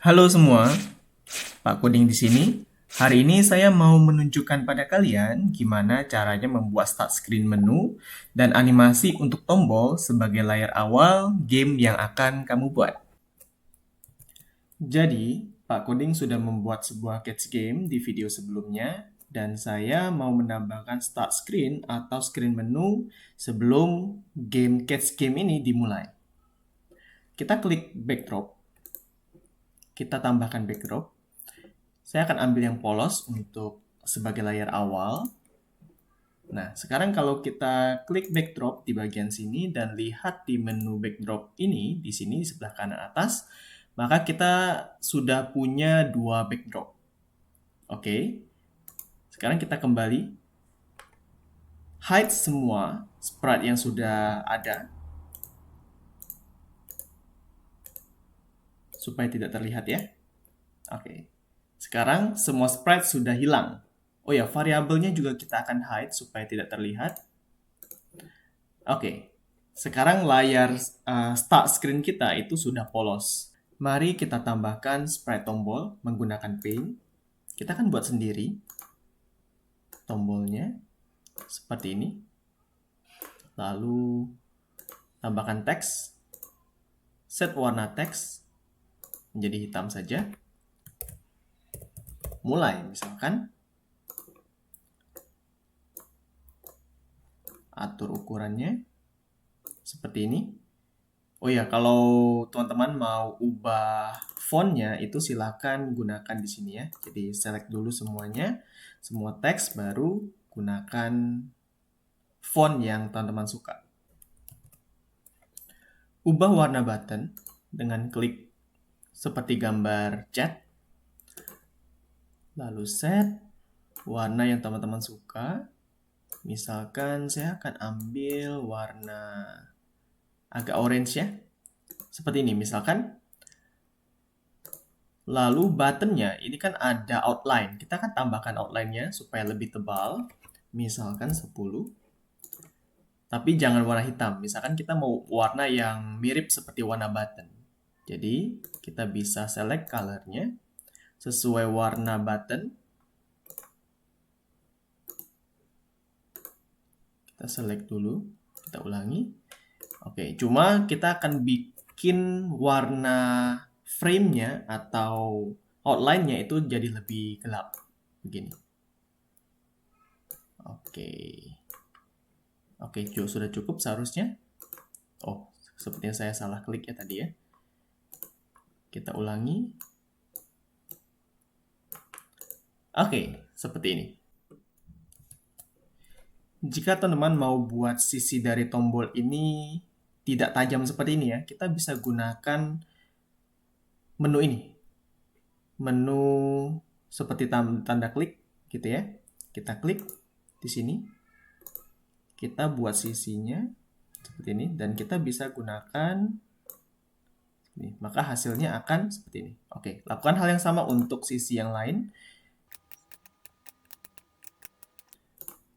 Halo semua, Pak Kuding di sini. Hari ini saya mau menunjukkan pada kalian gimana caranya membuat start screen menu dan animasi untuk tombol sebagai layar awal game yang akan kamu buat. Jadi, Pak Kuding sudah membuat sebuah catch game di video sebelumnya dan saya mau menambahkan start screen atau screen menu sebelum game catch game ini dimulai. Kita klik backdrop, kita tambahkan backdrop. Saya akan ambil yang polos untuk sebagai layar awal. Nah, sekarang kalau kita klik backdrop di bagian sini dan lihat di menu backdrop ini, di sini di sebelah kanan atas, maka kita sudah punya dua backdrop. Oke, sekarang kita kembali. Hide semua sprite yang sudah ada, supaya tidak terlihat ya. Oke, sekarang semua sprite sudah hilang. Oh ya, variabelnya juga kita akan hide supaya tidak terlihat. Oke, sekarang layar start screen kita itu sudah polos. Mari kita tambahkan sprite tombol menggunakan paint. Kita akan buat sendiri tombolnya seperti ini. Lalu tambahkan teks. Set warna teks menjadi hitam saja. Mulai misalkan. Atur ukurannya seperti ini. Oh ya, kalau teman-teman mau ubah fontnya itu silakan gunakan di sini ya. Jadi select dulu semuanya, semua teks, baru gunakan font yang teman-teman suka. Ubah warna button dengan klik seperti gambar chat. Lalu set warna yang teman-teman suka. Misalkan saya akan ambil warna agak orange ya. Seperti ini misalkan. Lalu buttonnya ini kan ada outline. Kita akan tambahkan outline-nya supaya lebih tebal. Misalkan 10. Tapi jangan warna hitam. Misalkan kita mau warna yang mirip seperti warna button. Jadi kita bisa select color-nya sesuai warna button. Kita select dulu. Kita ulangi. Oke, cuma kita akan bikin warna frame-nya atau outline-nya itu jadi lebih gelap. Begini. Oke. Oke, sudah cukup seharusnya. Oh, sepertinya saya salah klik ya tadi ya. Kita ulangi. Oke, seperti ini. Jika teman-teman mau buat sisi dari tombol ini tidak tajam seperti ini ya, kita bisa gunakan menu ini. Menu seperti tanda klik gitu ya. Kita klik di sini. Kita buat sisinya seperti ini dan kita bisa gunakan ini. Maka hasilnya akan seperti ini. Oke, lakukan hal yang sama untuk sisi yang lain.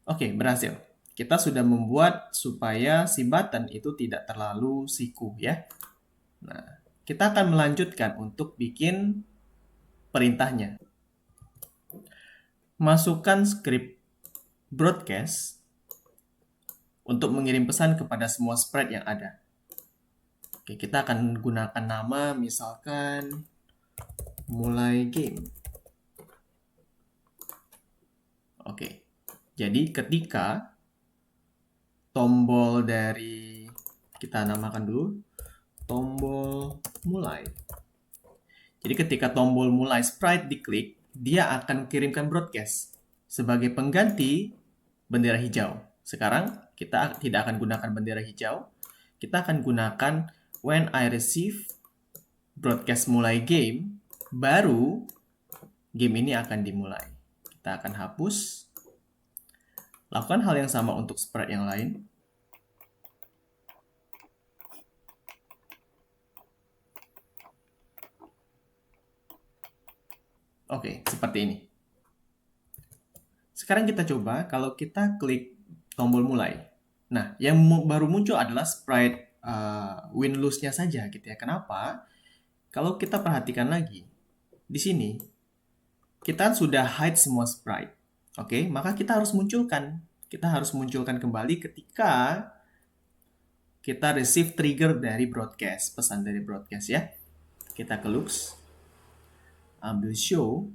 Oke, berhasil. Kita sudah membuat supaya si button itu tidak terlalu siku ya. Nah, kita akan melanjutkan untuk bikin perintahnya. Masukkan script broadcast untuk mengirim pesan kepada semua sprite yang ada. Oke, kita akan gunakan nama misalkan mulai game. Oke, jadi ketika tombol dari kita namakan dulu tombol mulai. Jadi ketika tombol mulai sprite diklik, dia akan kirimkan broadcast sebagai pengganti bendera hijau. Sekarang kita tidak akan gunakan bendera hijau. Kita akan gunakan when I receive broadcast mulai game, baru game ini akan dimulai. Kita akan hapus. Lakukan hal yang sama untuk sprite yang lain. Oke, seperti ini. Sekarang kita coba kalau kita klik tombol mulai. Nah, yang baru muncul adalah sprite win-lose-nya saja gitu ya. Kenapa? Kalau kita perhatikan lagi, di sini kita sudah hide semua sprite. Oke, maka kita harus munculkan. Kita harus munculkan kembali ketika kita receive trigger dari broadcast, pesan dari broadcast ya. Kita ke looks, ambil show.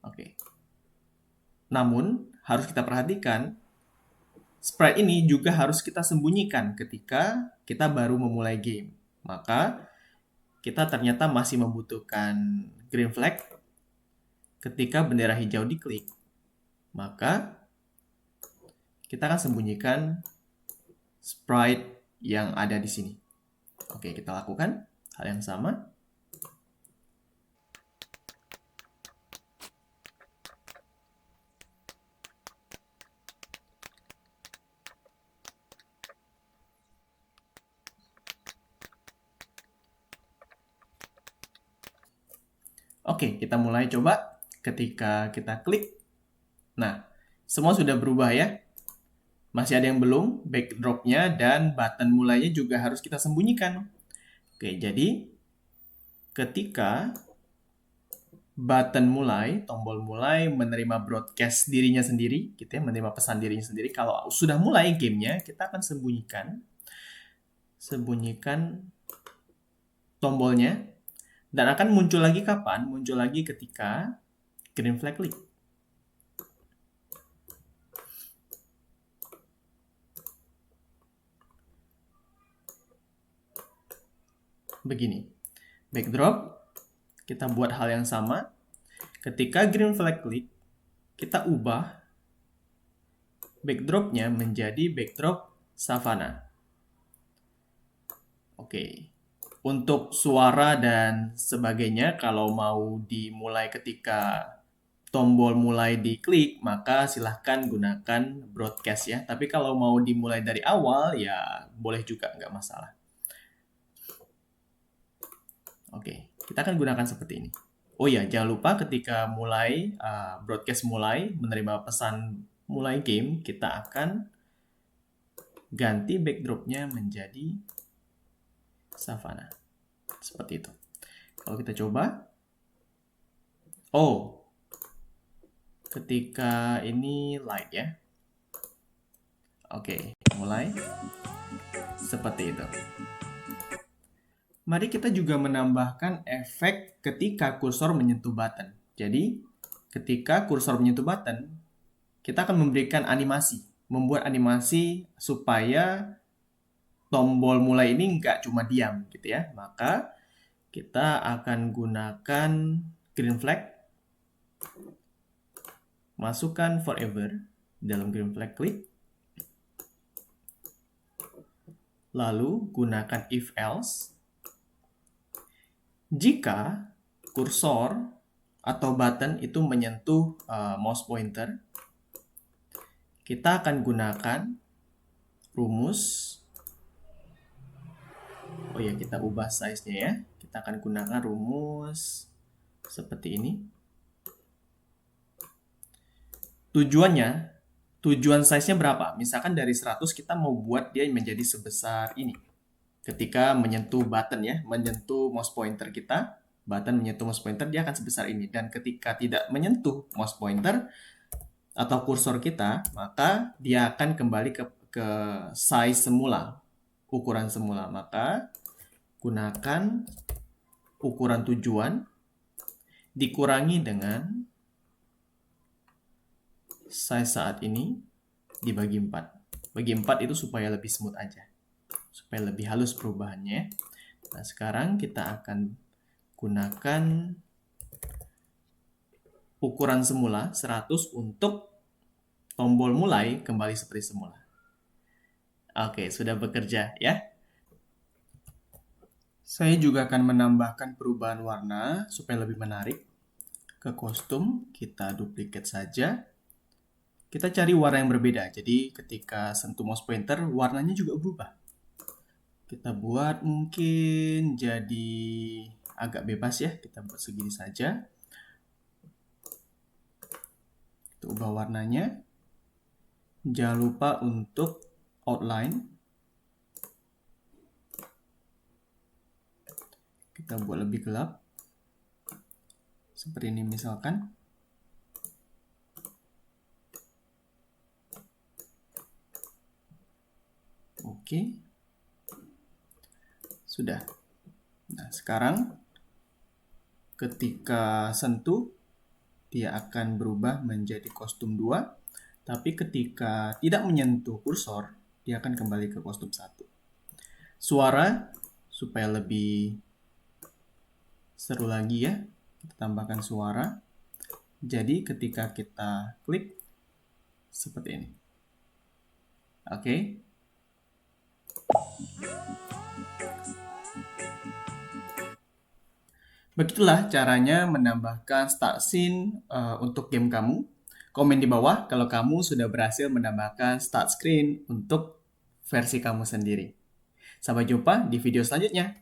Oke. Namun, harus kita perhatikan, sprite ini juga harus kita sembunyikan ketika kita baru memulai game. Maka, kita ternyata masih membutuhkan green flag ketika bendera hijau diklik. Maka, kita akan sembunyikan sprite yang ada di sini. Oke, kita lakukan hal yang sama. Oke, kita mulai coba. Ketika kita klik, nah, semua sudah berubah ya. Masih ada yang belum, backdropnya dan button mulainya juga harus kita sembunyikan. Oke, jadi ketika button mulai, tombol mulai menerima broadcast dirinya sendiri, gitu ya, menerima pesan dirinya sendiri. Kalau sudah mulai gamenya, kita akan sembunyikan tombolnya. Dan akan muncul lagi kapan? Muncul lagi ketika green flag klik. Begini. Backdrop, kita buat hal yang sama. Ketika green flag klik, kita ubah backdropnya menjadi backdrop savana. Oke. Untuk suara dan sebagainya, kalau mau dimulai ketika tombol mulai diklik, maka silahkan gunakan broadcast ya. Tapi kalau mau dimulai dari awal, ya boleh juga, nggak masalah. Oke, kita akan gunakan seperti ini. Oh ya, jangan lupa ketika mulai, broadcast mulai, menerima pesan mulai game, kita akan ganti backdropnya menjadi savana. Seperti itu. Kalau kita coba, oh, ketika ini light ya. Oke, mulai. Seperti itu. Mari kita juga menambahkan efek ketika kursor menyentuh button. Jadi, ketika kursor menyentuh button, kita akan memberikan animasi. Membuat animasi supaya tombol mulai ini nggak cuma diam gitu ya. Maka, kita akan gunakan green flag. Masukkan forever dalam green flag klik. Lalu, gunakan if else. Jika kursor atau button itu menyentuh mouse pointer, kita akan gunakan rumus. Oh ya, kita ubah size-nya ya. Kita akan gunakan rumus seperti ini. Tujuan size-nya berapa? Misalkan dari 100 kita mau buat dia menjadi sebesar ini. Ketika menyentuh button ya, menyentuh mouse pointer kita, button menyentuh mouse pointer, dia akan sebesar ini. Dan ketika tidak menyentuh mouse pointer atau kursor kita, maka dia akan kembali ke size semula, ukuran semula. Maka gunakan ukuran tujuan dikurangi dengan size saat ini dibagi 4. Bagi 4 itu supaya lebih smooth aja. Supaya lebih halus perubahannya. Nah, sekarang kita akan gunakan ukuran semula 100 untuk tombol mulai kembali seperti semula. Oke, sudah bekerja ya. Saya juga akan menambahkan perubahan warna supaya lebih menarik. Ke kostum, kita duplicate saja. Kita cari warna yang berbeda. Jadi ketika sentuh mouse pointer, warnanya juga berubah. Kita buat mungkin jadi agak bebas ya. Kita buat segini saja. Kita ubah warnanya. Jangan lupa untuk outline. Kita buat lebih gelap. Seperti ini misalkan. Oke. Sudah. Nah, sekarang ketika sentuh, dia akan berubah menjadi kostum 2. Tapi ketika tidak menyentuh kursor, dia akan kembali ke kostum 1. Suara, supaya lebih seru lagi ya, kita tambahkan suara. Jadi ketika kita klik, seperti ini. Oke. Begitulah caranya menambahkan start scene untuk game kamu. Komen di bawah kalau kamu sudah berhasil menambahkan start screen untuk versi kamu sendiri. Sampai jumpa di video selanjutnya.